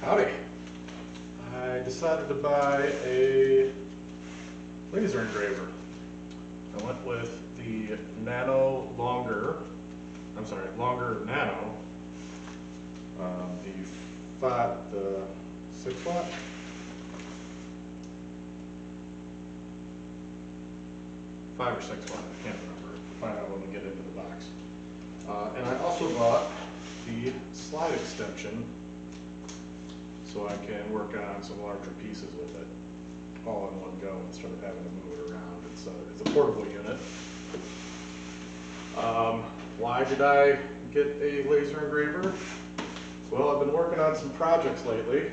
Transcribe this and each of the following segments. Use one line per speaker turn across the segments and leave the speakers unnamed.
Howdy. I decided to buy a laser engraver. I went with the Longer Nano. The 6 watt. Five or 6 watt, I can't remember. Find out when we get into the box. And I also bought the slide extension so I can work on some larger pieces with it all in one go instead of having to move it around. It's a portable unit. Why did I get a laser engraver? Well, I've been working on some projects lately.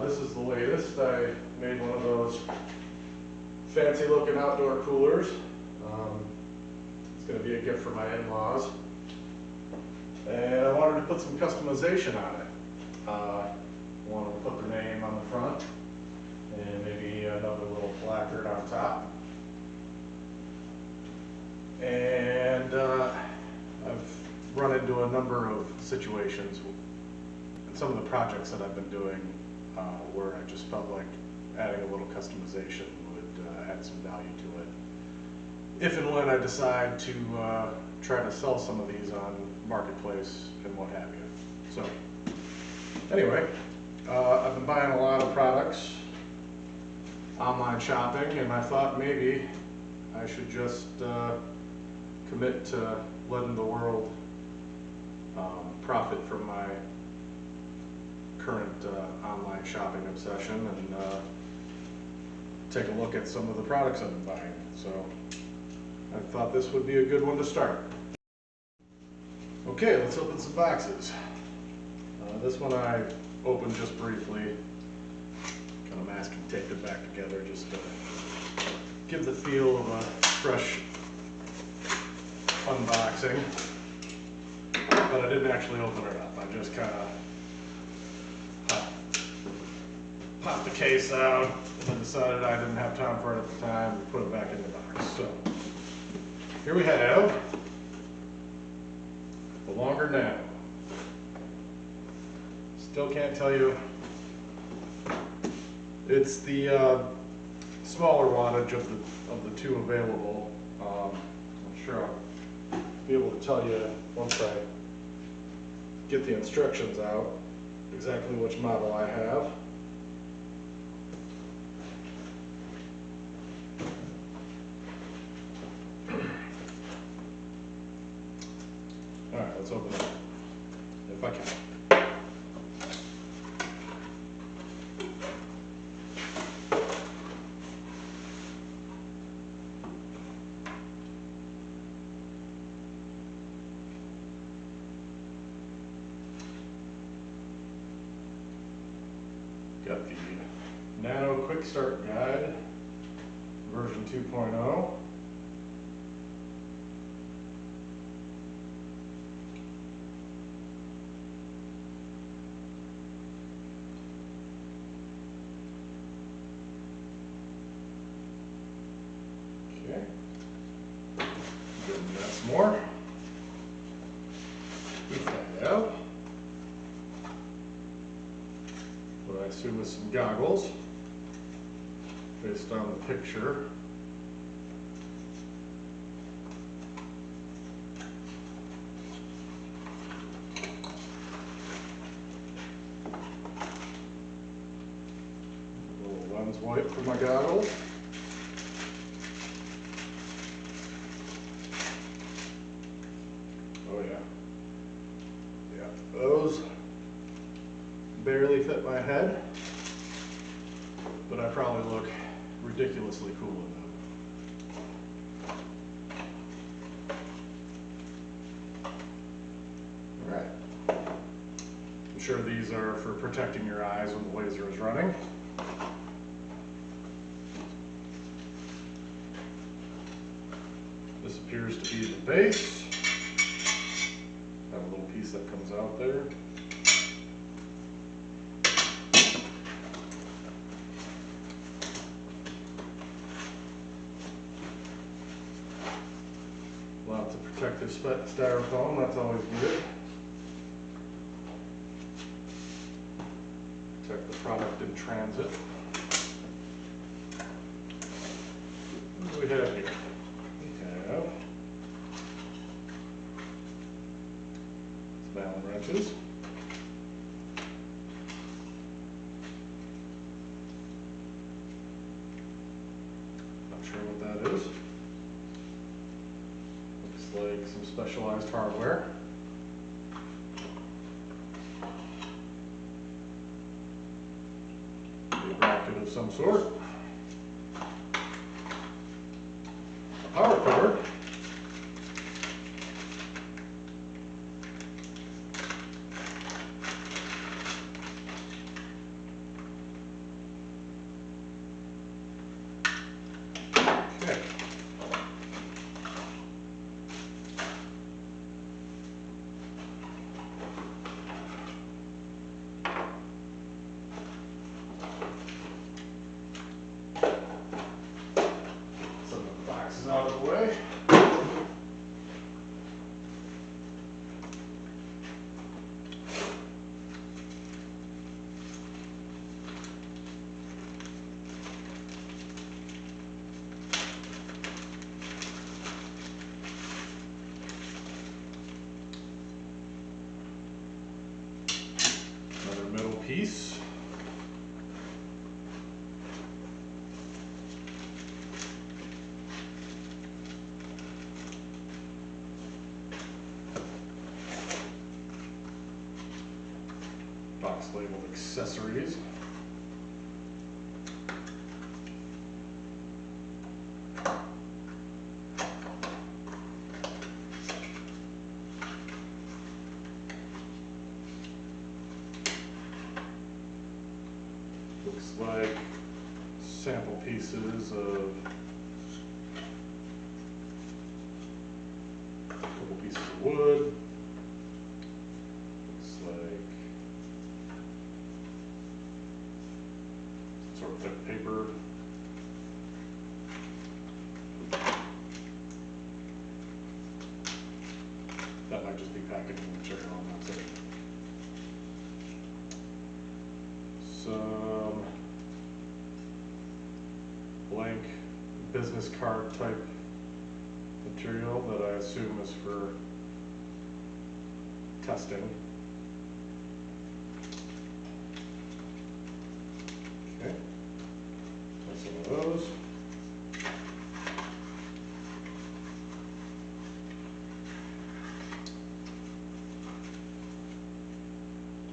This is the latest. I made one of those fancy looking outdoor coolers. It's going to be a gift for my in-laws. And I wanted to put some customization on it. I wanted to put their name on the front and maybe another little placard on top. And I've run into a number of situations in some of the projects that I've been doing where I just felt like adding a little customization would add some value to it. If and when I decide to try to sell some of these on Marketplace and what have you. So anyway, I've been buying a lot of products online shopping, and I thought maybe I should just commit to letting the world profit from my current online shopping obsession and take a look at some of the products I've been buying. So I thought this would be a good one to start. Okay, let's open some boxes. This one I opened just briefly, kind of masking taped it back together just to give the feel of a fresh unboxing. But I didn't actually open it up. I just kind of popped the case out and then decided I didn't have time for it at the time and put it back in the box. So here we have the Longer Nano. Still can't tell you. It's the smaller wattage of the two available. I'm sure I'll be able to tell you once I get the instructions out exactly which model I have. All right, let's open it if I can. Got the Nano Quick Start Guide, version 2.0. Okay, good, that's more. Scoop that out. What I assume is some goggles, based on the picture. A little lens wipe for my goggles. Oh yeah. Yeah, those barely fit my head, but I probably look ridiculously cool in them. All right. I'm sure these are for protecting your eyes when the laser is running. This appears to be the base. Have a little piece that comes out there. Lots of protective styrofoam, that's always good. product in transit. What do we have here? We have some Allen wrenches. Not sure what that is. Looks like some specialized hardware. A bracket of some sort. A power cord. Okay. Some of the boxes out of the way. Another middle piece. Box labeled accessories. Looks like sample pieces of a couple pieces of wood. Looks like some sort of thick paper. That might just be packaging material, I'm not certain. Some blank business card type material that I assume is for testing. Okay, so some of those.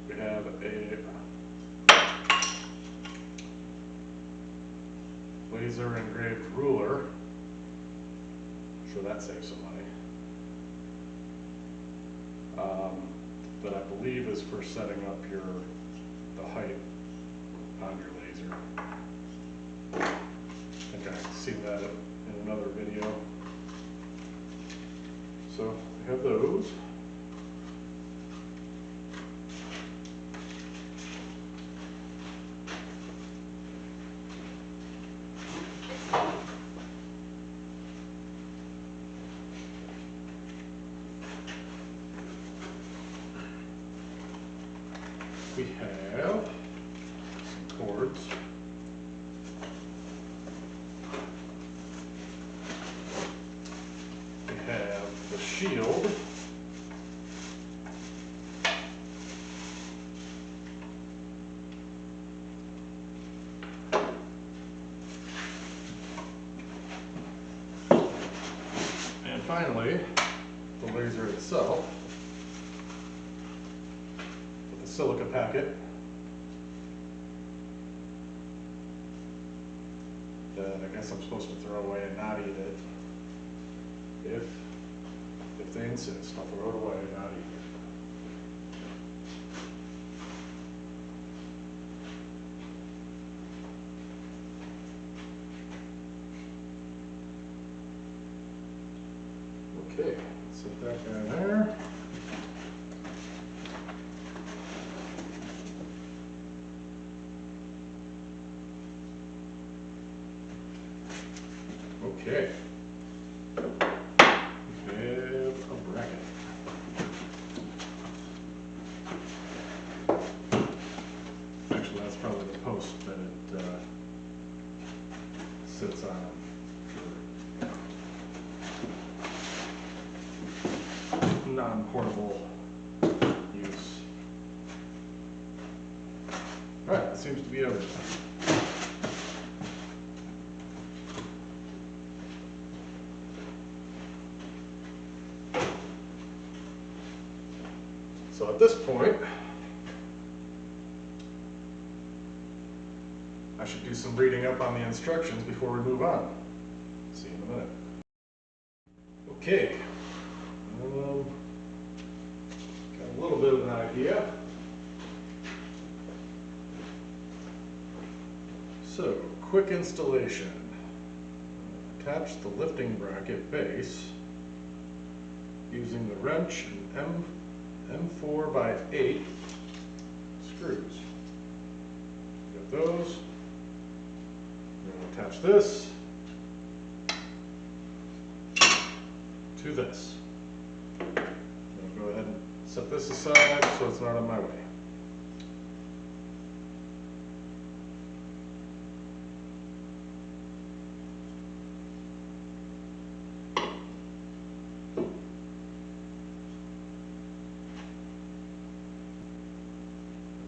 We have a laser engraved ruler. I'm sure that saves some money. That I believe is for setting up the height on your laser. I think I've seen that in another video. So we have those. We have some cords. We have the shield. And finally, the laser itself. Silica packet that I guess I'm supposed to throw away and not eat it. If they insist, I'll throw it away and not eat it. Okay, set that guy there. Okay. We have a bracket. Actually, that's probably Alright, that seems to be everything. So at this point, I should do some reading up on the instructions before we move on. See you in a minute. Okay, got a little bit of an idea. So, quick installation. Attach the lifting bracket base using the wrench and M4 by 8 screws. Get those. Attach this to this. I'll go ahead and set this aside so it's not in my way.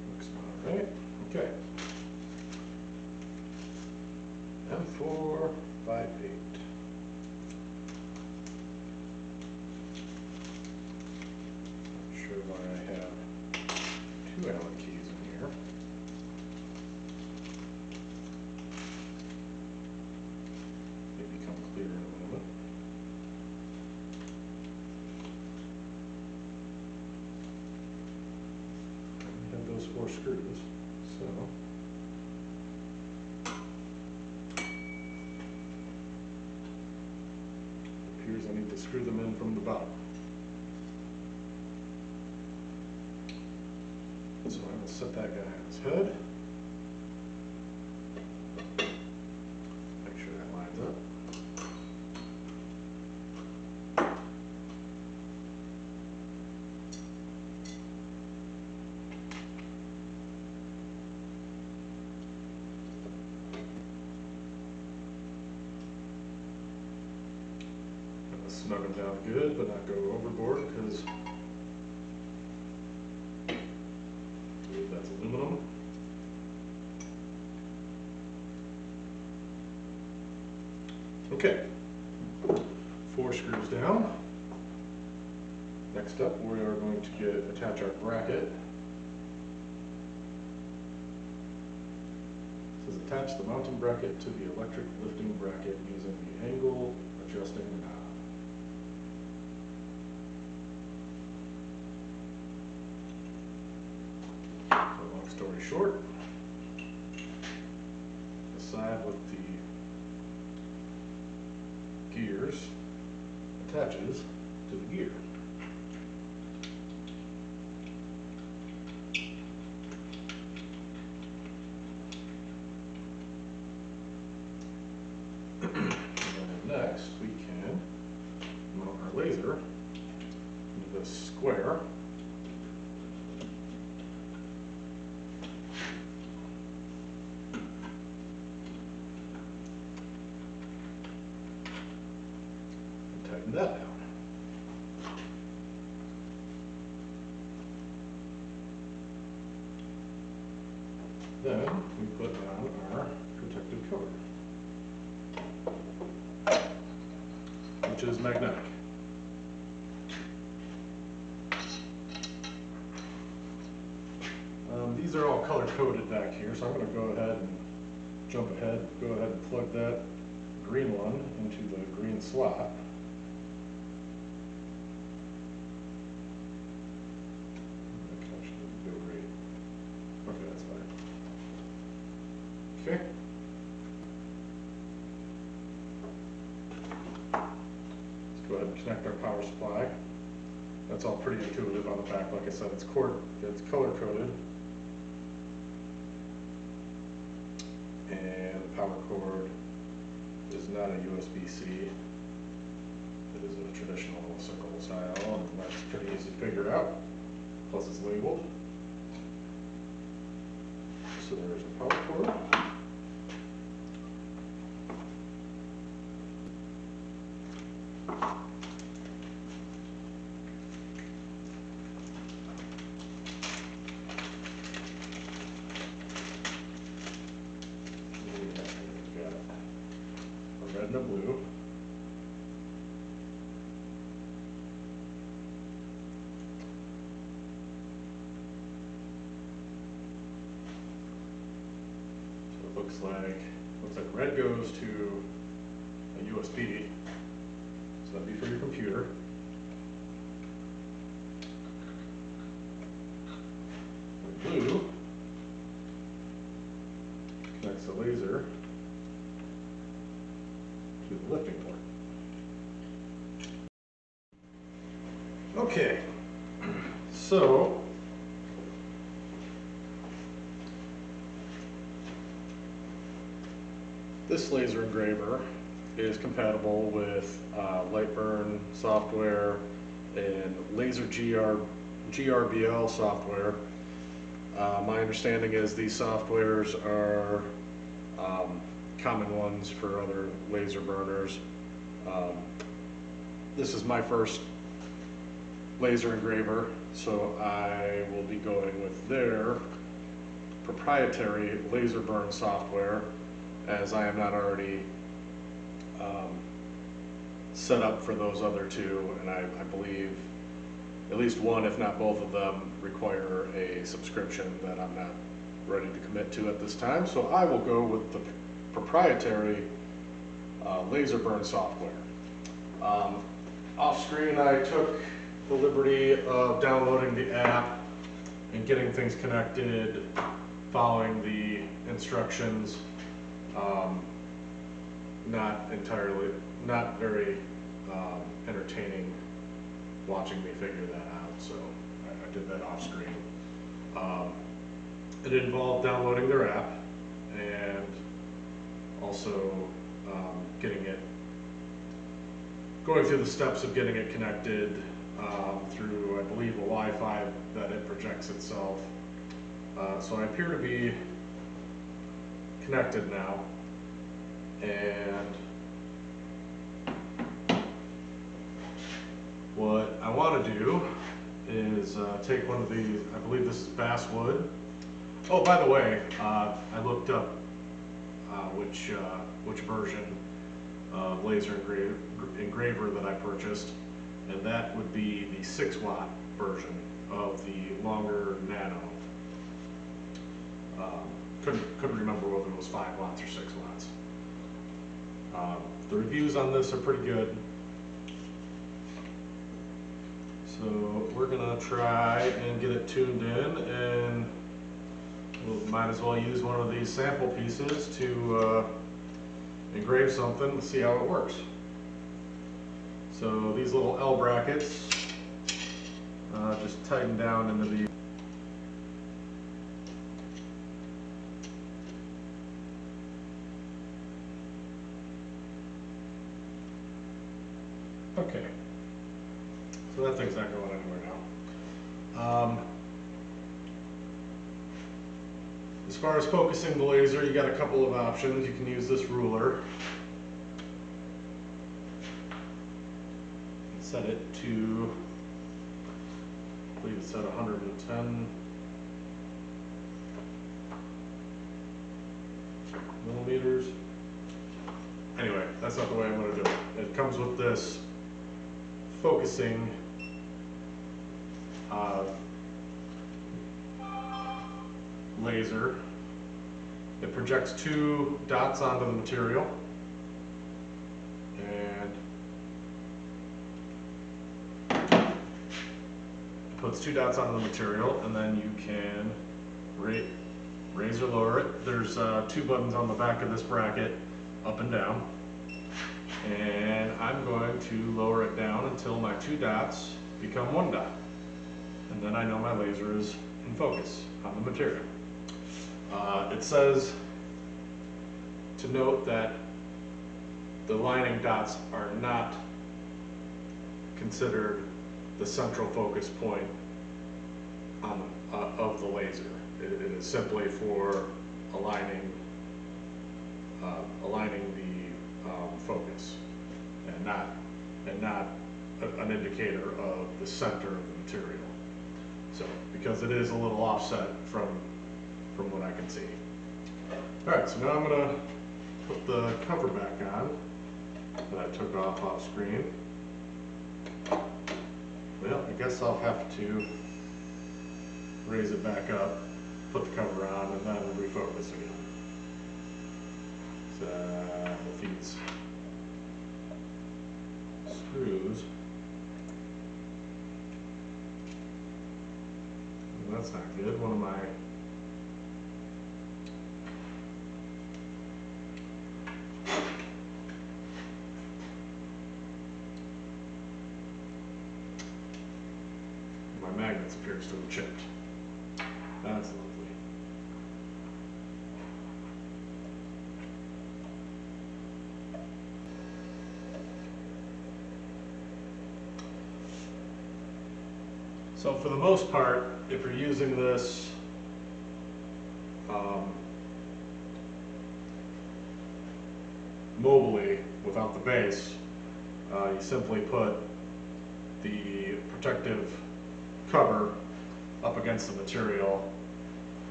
Looks all right. Okay. M4 by 8. Not sure why I have 2 Allen keys in here. They become clear in a moment. I have those 4 screws, so appears I need to screw them in from the bottom. So I'm going to set that guy on his head. Make sure that lines up. Snug them down good, but not go overboard because that's aluminum. Okay, 4 screws down. Next up, we are going to attach our bracket. It says attach the mounting bracket to the electric lifting bracket using the angle adjusting knob. Story short, the side with the gears attaches to the gear. And then next we can mount our laser into this square. Tighten that down. Then we put on our protective cover, which is magnetic. These are all color coded back here, so I'm going to go ahead and jump ahead. Go ahead and plug that green one into the green slot. Okay, that's fine. Okay. Let's go ahead and connect our power supply. That's all pretty intuitive on the back. Like I said, it's color coded. And the power cord is not a USB-C. It is a traditional circle style, and that's pretty easy to figure out. Plus it's labeled. So there's a power cord. in a blue. So it looks like red goes to a USB. So that'd be for your computer. And blue connects the laser to the lifting port. Okay, so this laser engraver is compatible with Lightburn software and laser GRBL software. My understanding is these softwares are common ones for other laser burners. This is my first laser engraver, so I will be going with their proprietary laser burn software, as I am not already set up for those other two, and I believe at least one, if not both of them, require a subscription that I'm not ready to commit to at this time. So I will go with the proprietary laser burn software. Off screen, I took the liberty of downloading the app and getting things connected, following the instructions. Not very entertaining watching me figure that out, so I did that off screen. It involved downloading their app and also going through the steps of getting it connected through, I believe, a Wi-Fi that it projects itself. So I appear to be connected now, and what I want to do is take one of these. I believe this is basswood. Oh, by the way, I looked up which version of laser engraver that I purchased, and that would be the 6-watt version of the Longer Nano. Couldn't remember whether it was 5 watts or 6 watts. The reviews on this are pretty good. So we're gonna try and get it tuned in, and we might as well use one of these sample pieces to engrave something and see how it works. So these little L brackets just tighten down into the okay. So that thing's not going anywhere now. As far as focusing the laser, you got a couple of options. You can use this ruler and set it to, I believe it's at 110 millimeters. Anyway, that's not the way I'm going to do it. It comes with this focusing laser. It projects 2 dots onto the material, and it puts 2 dots onto the material, and then you can raise or lower it. There's 2 buttons on the back of this bracket, up and down, and I'm going to lower it down until my 2 dots become 1 dot, and then I know my laser is in focus on the material. It says to note that the lining dots are not considered the central focus point of the laser. It is simply for aligning the focus, and not an indicator of the center of the material. So, because it is a little offset from what I can see. All right, so now I'm going to put the cover back on, that I took off screen. Well, I guess I'll have to raise it back up, put the cover on, and then refocus again. So with these screws, well, that's not good. One of my magnets appears to have chipped. That's lovely. So for the most part, if you're using this mobily without the base, you simply put the protective cover up against the material,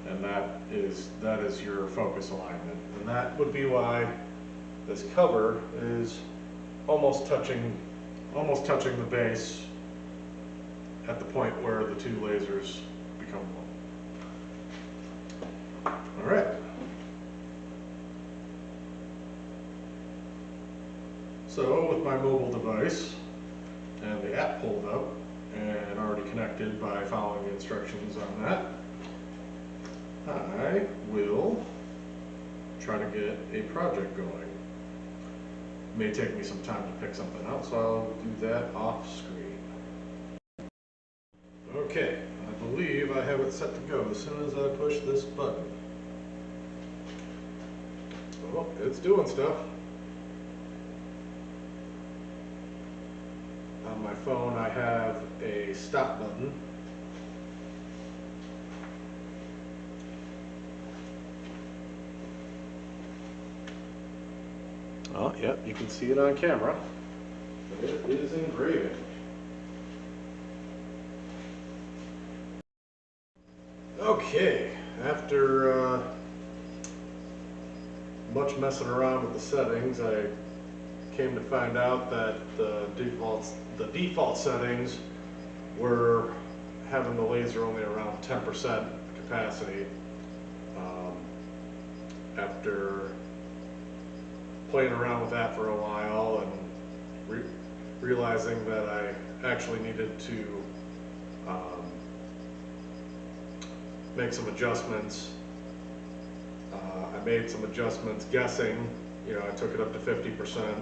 and that is your focus alignment, and that would be why this cover is almost touching the base at the point where the two lasers become one. All right. So with my mobile device and the app pulled up and already connected by following the instructions on that, I will try to get a project going. It may take me some time to pick something out, so I'll do that off screen. Okay, I believe I have it set to go as soon as I push this button. Oh, it's doing stuff. On my phone I have a stop button. Oh, yep, you can see it on camera. It is engraving. Okay, after much messing around with the settings, I came to find out that the default settings were having the laser only around 10% capacity. After playing around with that for a while and realizing that I actually needed to make some adjustments, I made some adjustments guessing, I took it up to 50%.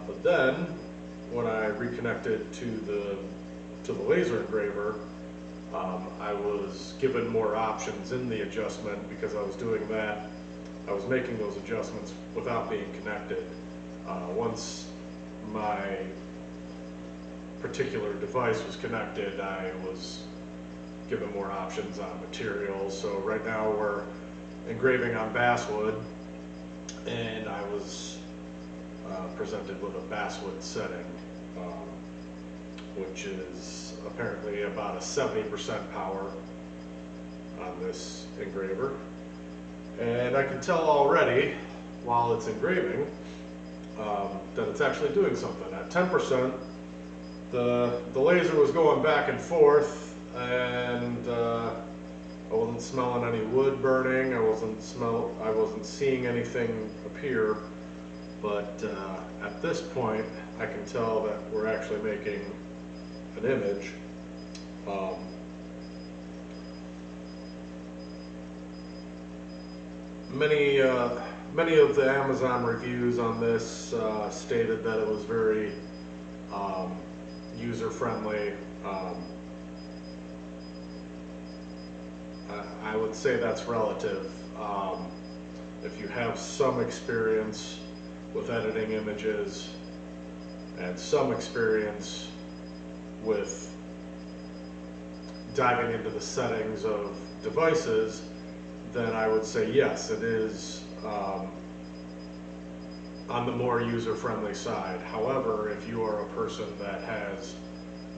But then, when I reconnected to the laser engraver, I was given more options in the adjustment because I was doing that. I was making those adjustments without being connected. Once my particular device was connected, I was given more options on materials. So right now we're engraving on basswood, and I was presented with a basswood setting, which is apparently about a 70% power on this engraver. And I can tell already, while it's engraving, that it's actually doing something. At 10%, the laser was going back and forth, and I wasn't smelling any wood burning. I wasn't seeing anything appear. But at this point, I can tell that we're actually making an image. Many of the Amazon reviews on this stated that it was very user-friendly. I would say that's relative. If you have some experience with editing images and some experience with diving into the settings of devices, then I would say yes, it is on the more user-friendly side. However, if you are a person that has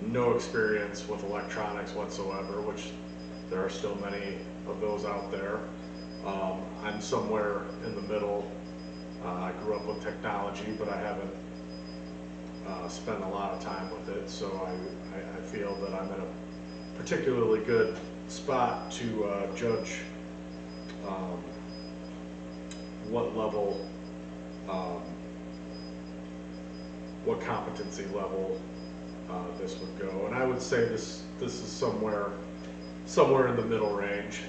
no experience with electronics whatsoever, which there are still many of those out there, I'm somewhere in the middle. I grew up with technology, but I haven't spent a lot of time with it, so I feel that I'm in a particularly good spot to judge what level, what competency level this would go. And I would say this is somewhere in the middle range.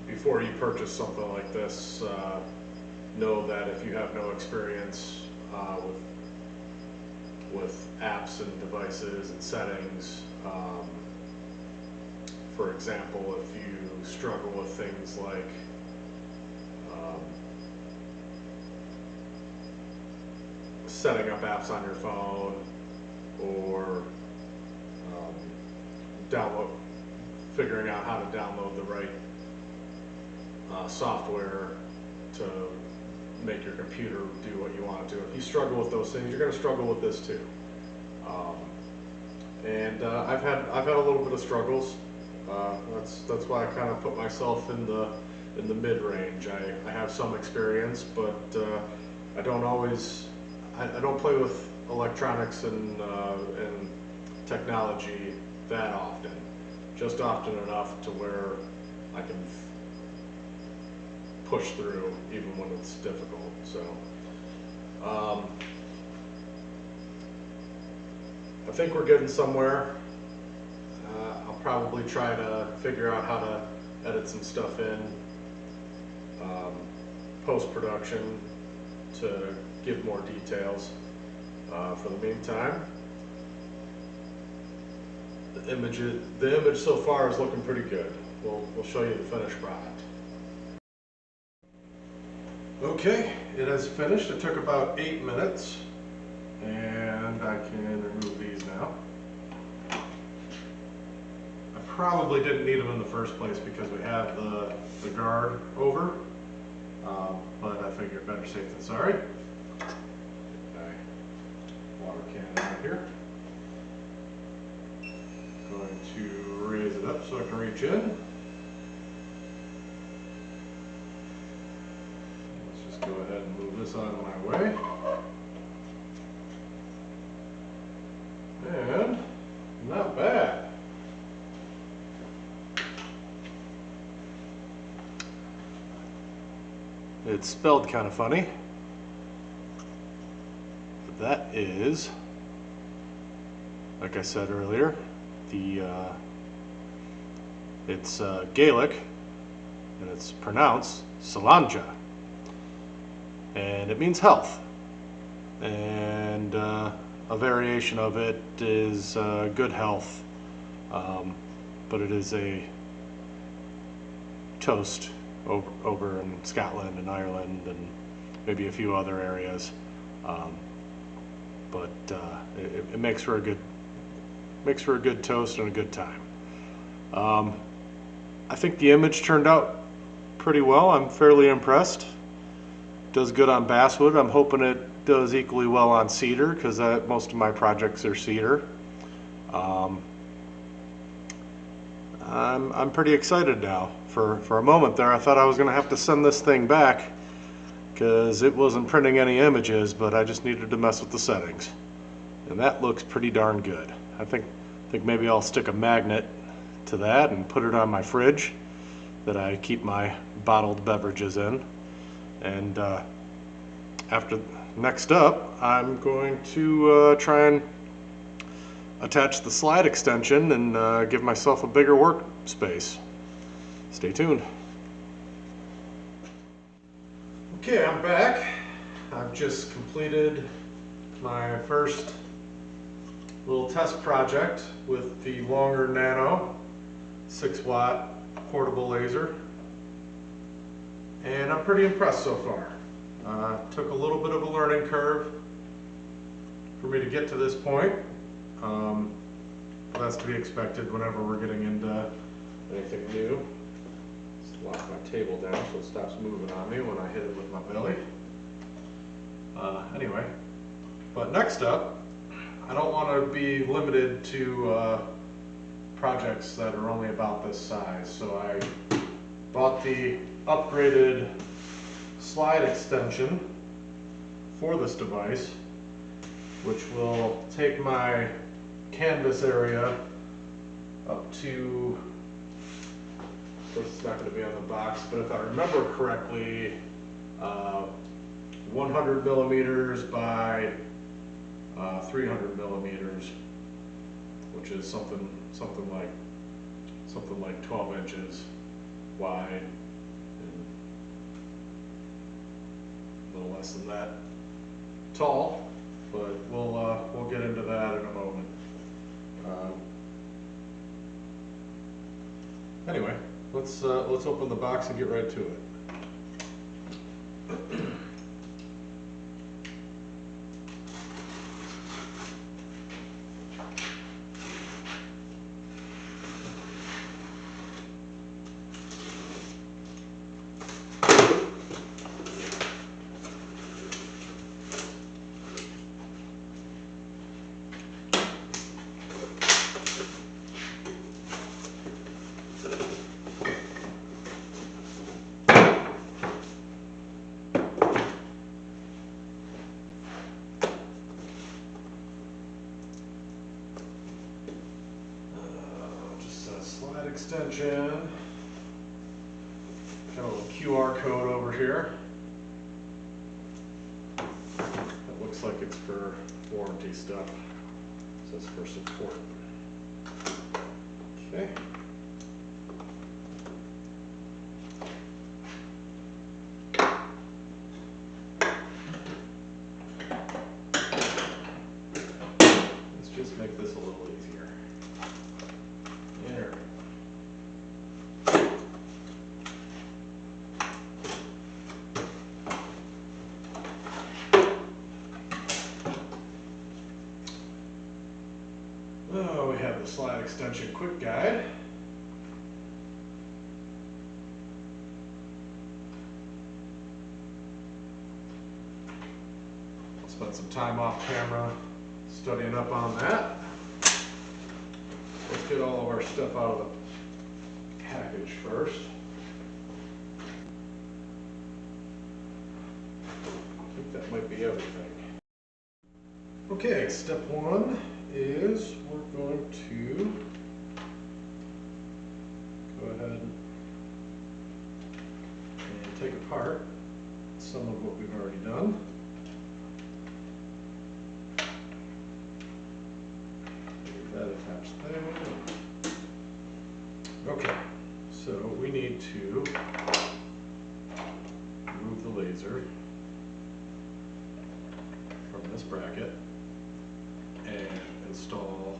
Before you purchase something like this, know that if you have no experience with apps and devices and settings, for example, if you struggle with things like setting up apps on your phone, or figuring out how to download the right software to make your computer do what you want it to. If you struggle with those things, you're going to struggle with this too. I've had a little bit of struggles. That's why I kind of put myself in the mid range. I have some experience, but I don't always. I don't play with electronics and technology that often. Just often enough to where I can push through even when it's difficult. So I think we're getting somewhere. I'll probably try to figure out how to edit some stuff in post-production to give more details. For the meantime, the image so far is looking pretty good. We'll show you the finished product. Okay, it has finished. It took about 8 minutes, and I can remove these now. I probably didn't need them in the first place because we have the guard over, but I figured better safe than sorry. Get my water can out here. Going to raise it up so I can reach in. Go ahead and move this out of my way. And not bad. It's spelled kind of funny. But that is, like I said earlier, it's Gaelic, and it's pronounced Salanja. And it means health, and a variation of it is good health, but it is a toast over in Scotland and Ireland and maybe a few other areas, but it makes for a good toast and a good time. I think the image turned out pretty well. I'm fairly impressed. Does good on basswood. I'm hoping it does equally well on cedar, because most of my projects are cedar. I'm pretty excited now. For a moment there, I thought I was going to have to send this thing back because it wasn't printing any images, but I just needed to mess with the settings, and that looks pretty darn good. I think maybe I'll stick a magnet to that and put it on my fridge that I keep my bottled beverages in. And next up, I'm going to try and attach the slide extension and give myself a bigger workspace. Stay tuned. Okay, I'm back. I've just completed my first little test project with the Longer Nano 6-watt portable laser. And I'm pretty impressed so far. Took a little bit of a learning curve for me to get to this point. That's to be expected whenever we're getting into anything new. Just lock my table down so it stops moving on me when I hit it with my belly. Anyway, but next up, I don't want to be limited to projects that are only about this size. So I bought the upgraded slide extension for this device, which will take my canvas area up to, of course it's not going to be on the box, but if I remember correctly, 100 millimeters by 300 millimeters, which is something like 12 inches wide and a little less than that tall. But we'll get into that in a moment. Anyway, let's open the box and get right to it. Slide extension, got a little QR code over here. That looks like it's for warranty stuff. It says for support. Okay. Let's just make this a little easier. There. Oh, we have the slide extension quick guide. Spent some time off camera studying up on that. Let's get all of our stuff out of the package first. I think that might be everything. Okay, step one is we're going to go ahead and take apart some of what we've already done. Leave that attached there. Okay, so we need to remove the laser from this bracket and install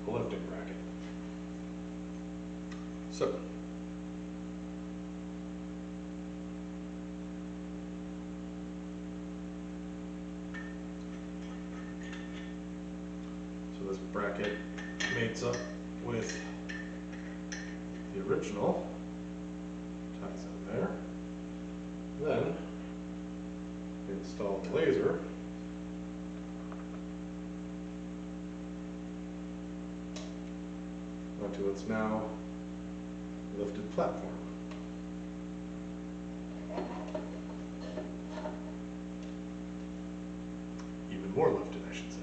a lifting bracket. So this bracket mates up with the original, ties in there. Then install the laser onto its now lifted platform. Even more lifted, I should say.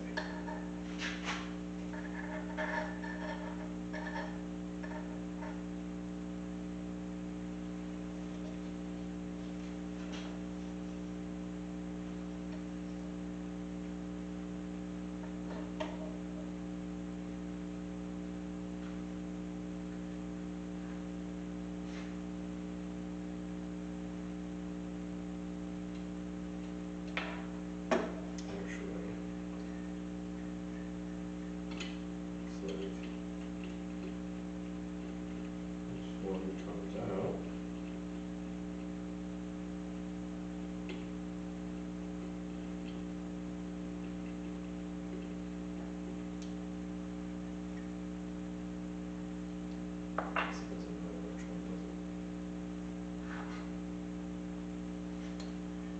Comes out.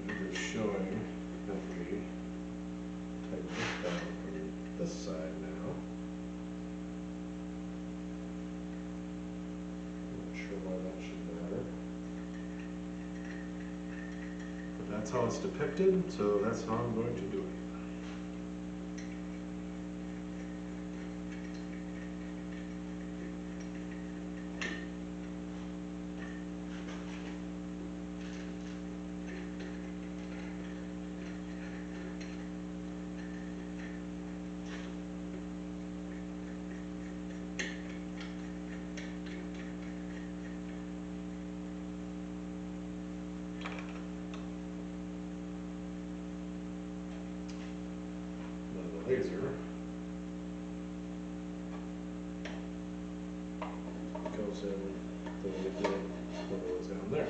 It is showing that we tighten this down from this side now. how it's depicted, so that's how I'm going to do it. Laser goes in the little is down there.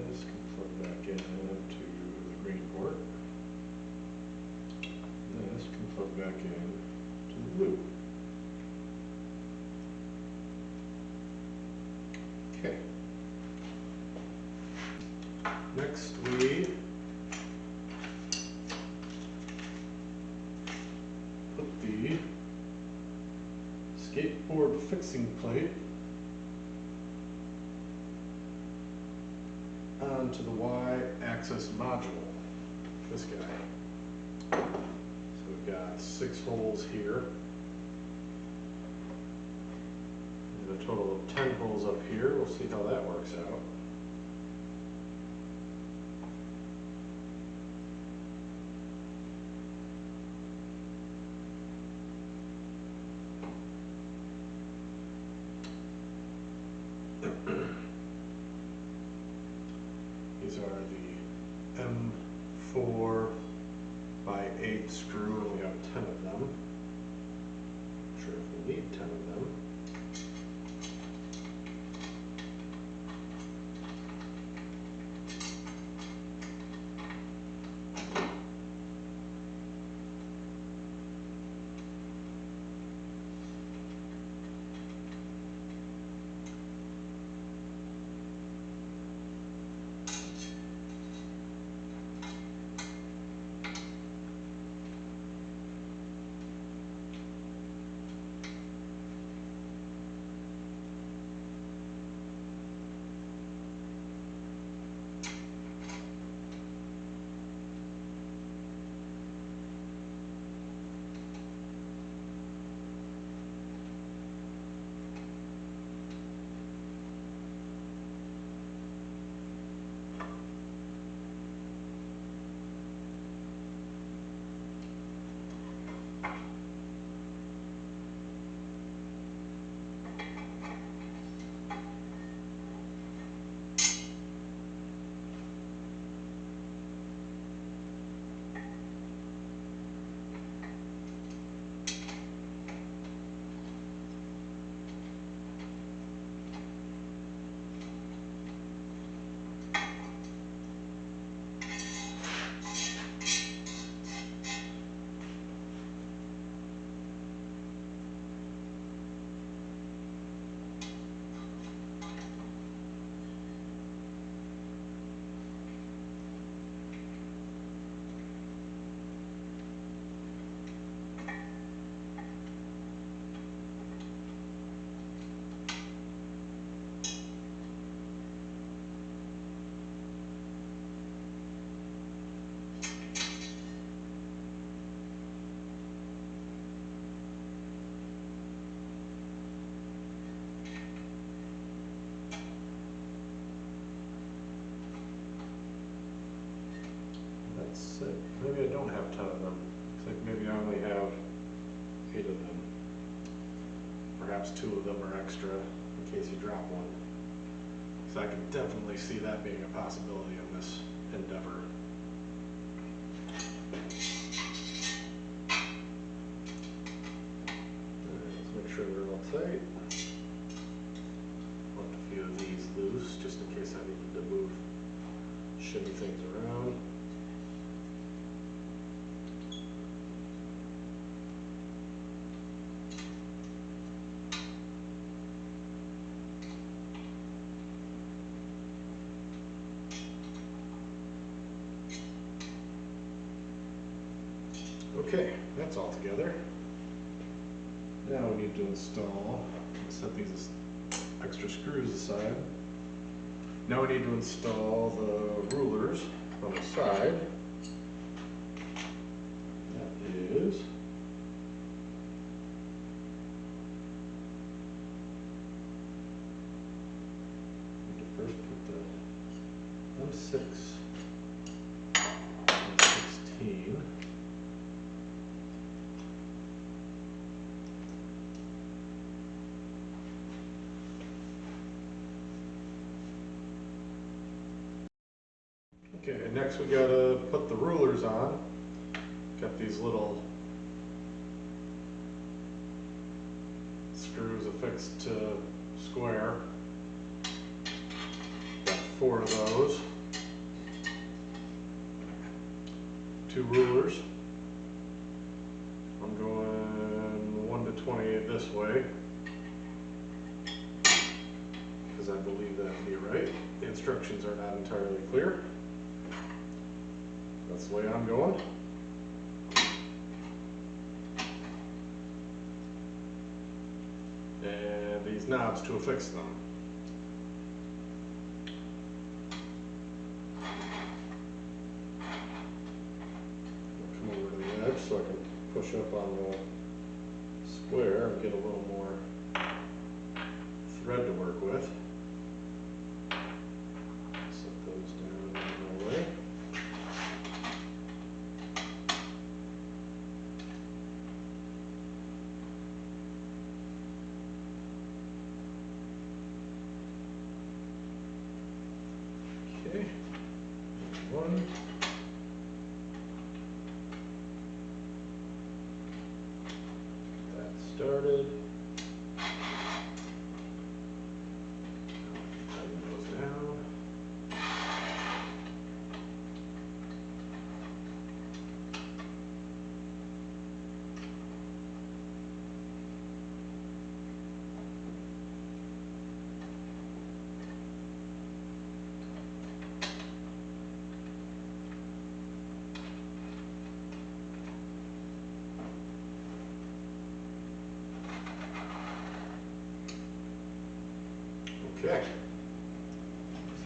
This can plug back into the green port. This can plug back in to the blue. Okay. Next we put the skateboard fixing plate onto the Y-axis module, this guy. So we've got 6 holes here, and a total of 10 holes up here. We'll see how that works out. These are the M4 by 8 screw, and we have 10 of them. Not sure if we need 10 of them. That's it. Maybe I don't have 10 of them. Looks like maybe I only have 8 of them. Perhaps 2 of them are extra in case you drop one. So I can definitely see that being a possibility in this endeavor. Let's make sure they're all tight. Left a few of these loose just in case I needed to move, shimmy things around. Okay, that's all together. Now we need to install, set these extra screws aside. Now we need to install the rulers on the side. That is first put the M6 and 16. Okay, and next we gotta put the rulers on. Got these little screws affixed to square. Got 4 of those. 2 rulers. I'm going 1 to 28 this way, because I believe that would be right. The instructions are not entirely clear. That's the way I'm going. And these knobs to affix them. Come over to the edge so I can push up on the square and get a little more thread to work with. Set those down in my way. Okay, one. That started. Tighten those down. Okay,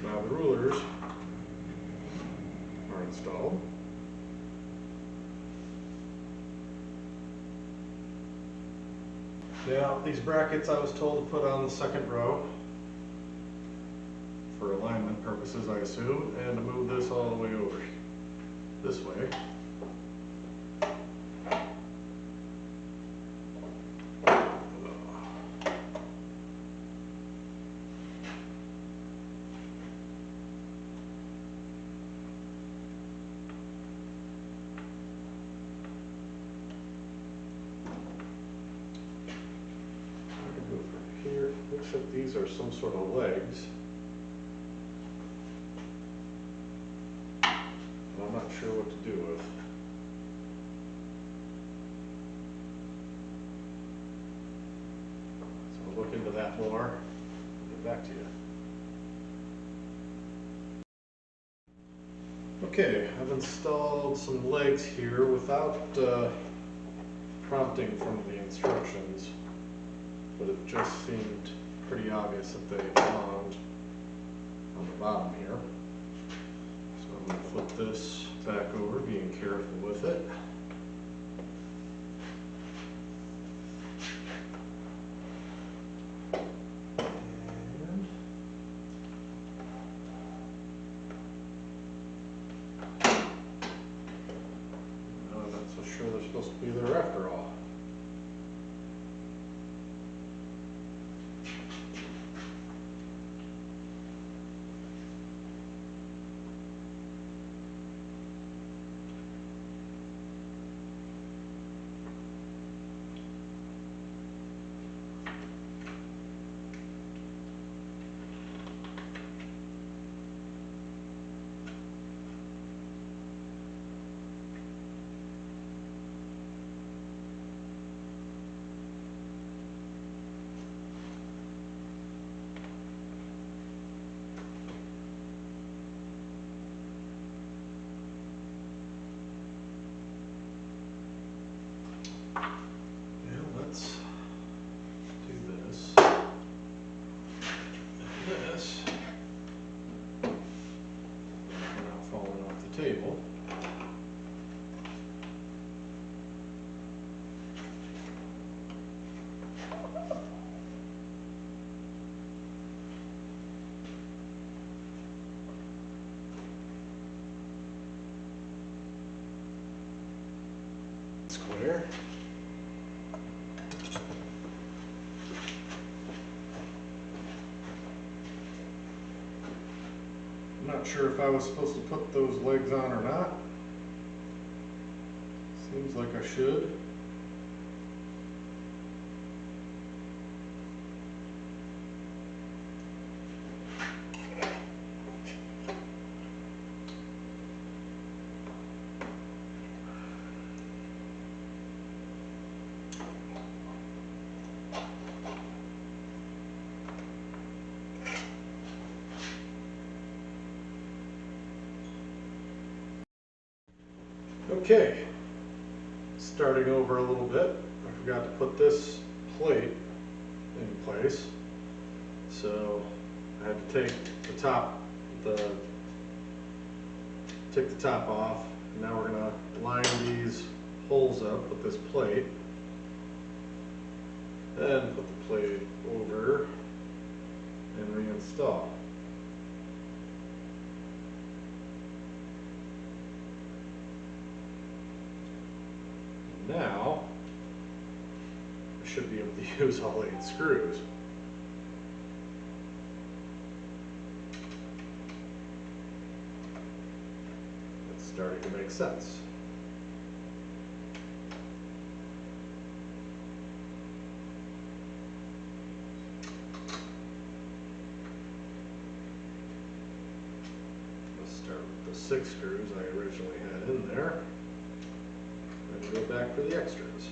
so now the rulers are installed. Now, these brackets I was told to put on the second row for alignment purposes, I assume, and to move this all the way over this way. Here, looks like these are some sort of legs. I'm not sure what to do with. So I'll look into that more and get back to you. Okay, I've installed some legs here without prompting from the instructions. But it just seemed pretty obvious that they belonged on the bottom here. So I'm going to flip this back over, being careful with it. And I'm not so sure they're supposed to be there after all. square. I'm not sure if I was supposed to put those legs on or not. Seems like I should. Okay, starting over a little bit, I forgot to put this plate in place, so I had to take the top off. And now we're going to line these holes up with this plate, and put the plate over and reinstall. Now, I should be able to use all 8 screws. It's starting to make sense. Let's start with the 6 screws I originally had in there. And go back for the extras.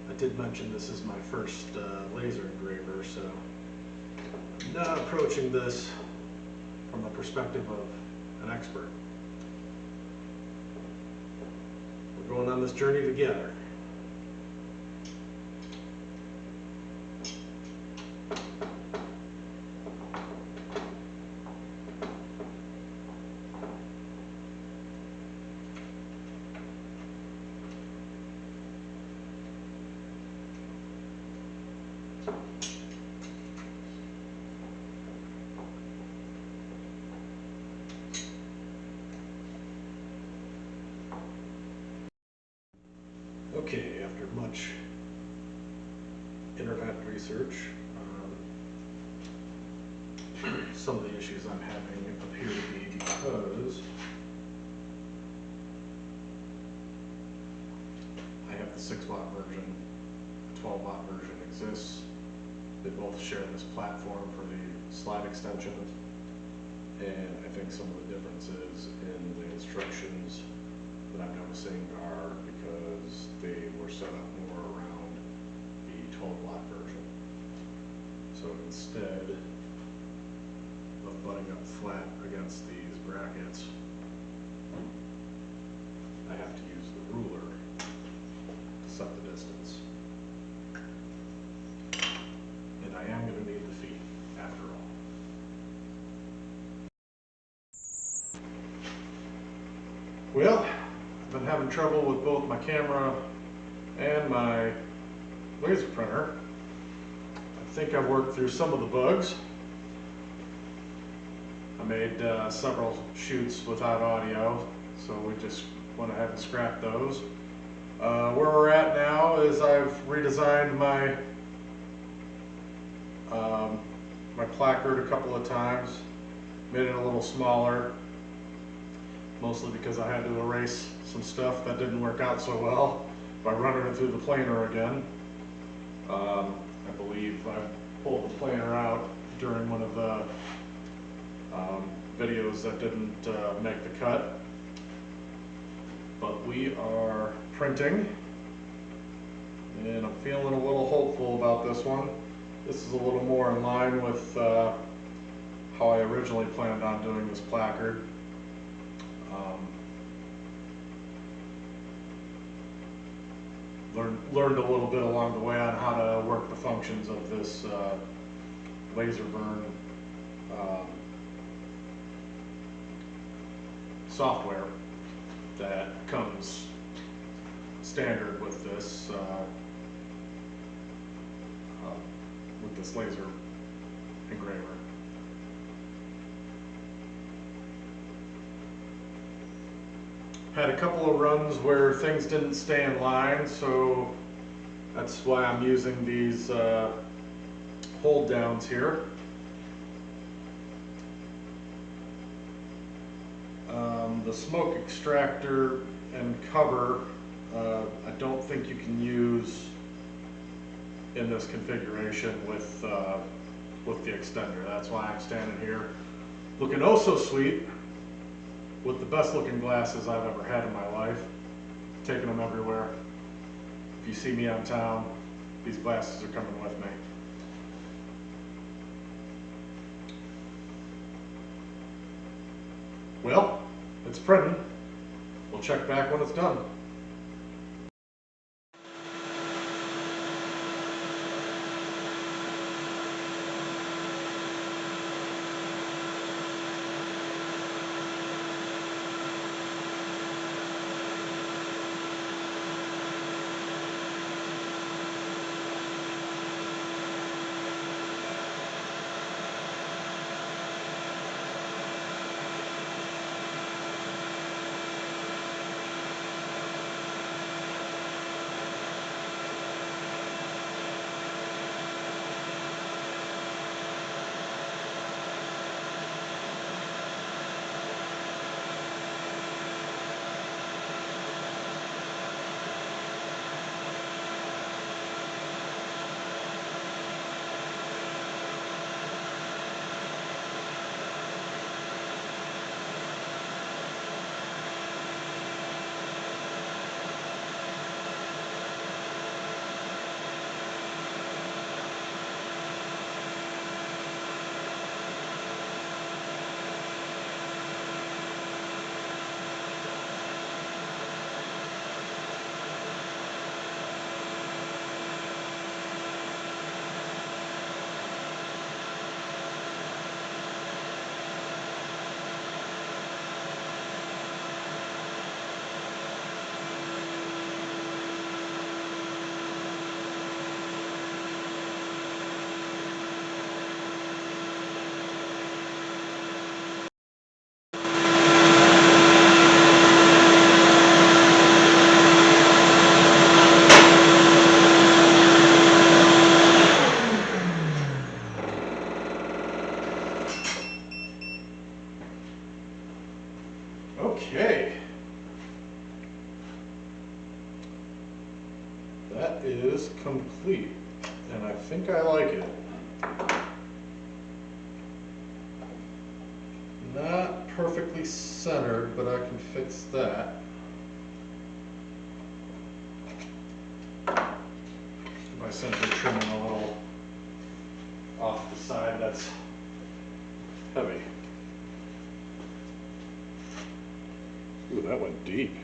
I did mention this is my first laser engraver, so I'm not approaching this from the perspective of an expert. We're going on this journey together. Okay, after much internet research, some of the issues I'm having appear to be because I have the 6-watt version, the 12-watt version exists. They both share this platform for the slide extension, and I think some of the differences in the instructions that I'm noticing are because they were set up more around the 12-watt version. So instead of butting up flat against these brackets, I have to use the ruler to set the distance. And I am going to need the feet after all. Well, I've been having trouble with both my camera and my laser printer. I think I've worked through some of the bugs. I made several shoots without audio, so we just went ahead and scrapped those. Where we're at now is I've redesigned my my placard a couple of times, made it a little smaller, mostly because I had to erase some stuff that didn't work out so well by running it through the planer again. I believe I pulled the planer out during one of the videos that didn't make the cut. But we are printing, and I'm feeling a little hopeful about this one. This is a little more in line with how I originally planned on doing this placard. learned a little bit along the way on how to work the functions of this laser burn software that comes standard with this laser engraver. Had a couple of runs where things didn't stay in line, so that's why I'm using these hold downs here. The smoke extractor and cover, I don't think you can use in this configuration with the extender. That's why I'm standing here looking oh so sweet with the best looking glasses I've ever had in my life, taking them everywhere. If you see me on town, these glasses are coming with me. Well, it's printing. We'll check back when it's done. Okay, that is complete, and I think I like it. Not perfectly centered, but I can fix that. By simply trimming a little off the side that's heavy. Ooh, that went deep.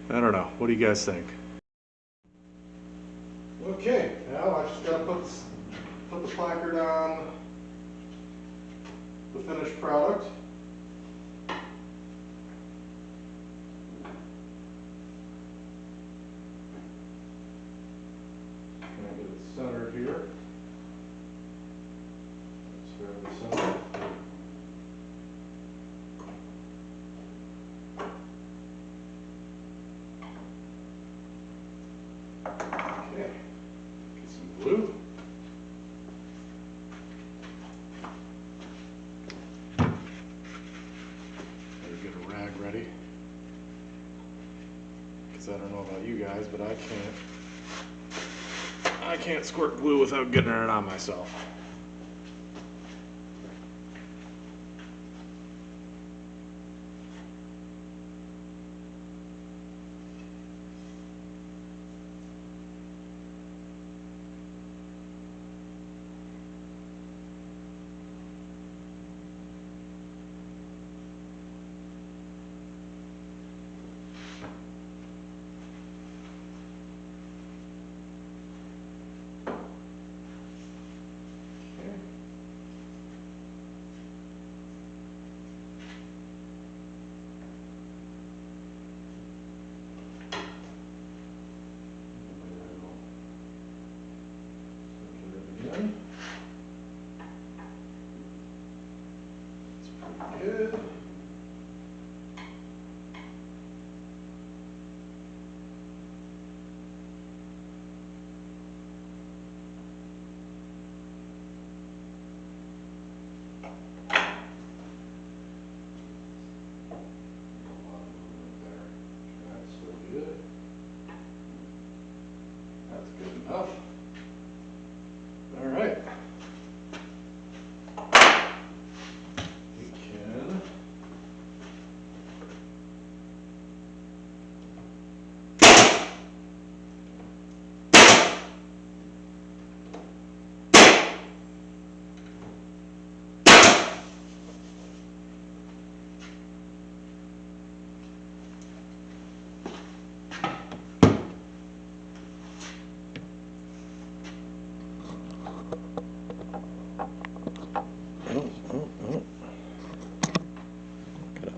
I don't know. What do you guys think? Okay, now I just gotta put the placard on the finished product. Can I get it centered here? Fairly simple. Okay, get some glue. Better get a rag ready, because I don't know about you guys, but I can't squirt glue without getting it on myself.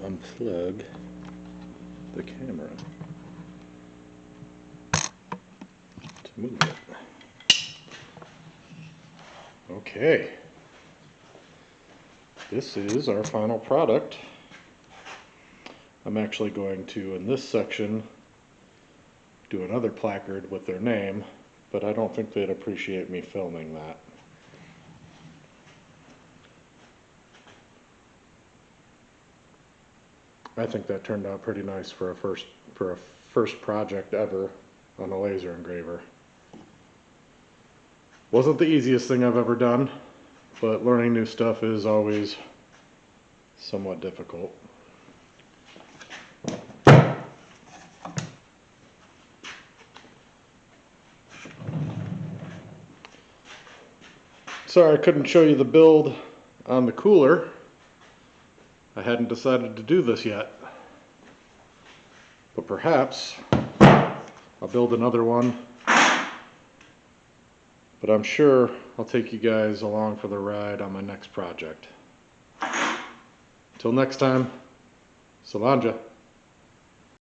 unplug the camera to move it. Okay. This is our final product. I'm actually going to, in this section, do another placard with their name, but I don't think they'd appreciate me filming that. I think that turned out pretty nice for a first project ever on a laser engraver. Wasn't the easiest thing I've ever done, but learning new stuff is always somewhat difficult. Sorry I couldn't show you the build on the cooler. I hadn't decided to do this yet. But perhaps I'll build another one. But I'm sure I'll take you guys along for the ride on my next project. Till next time, Salanja.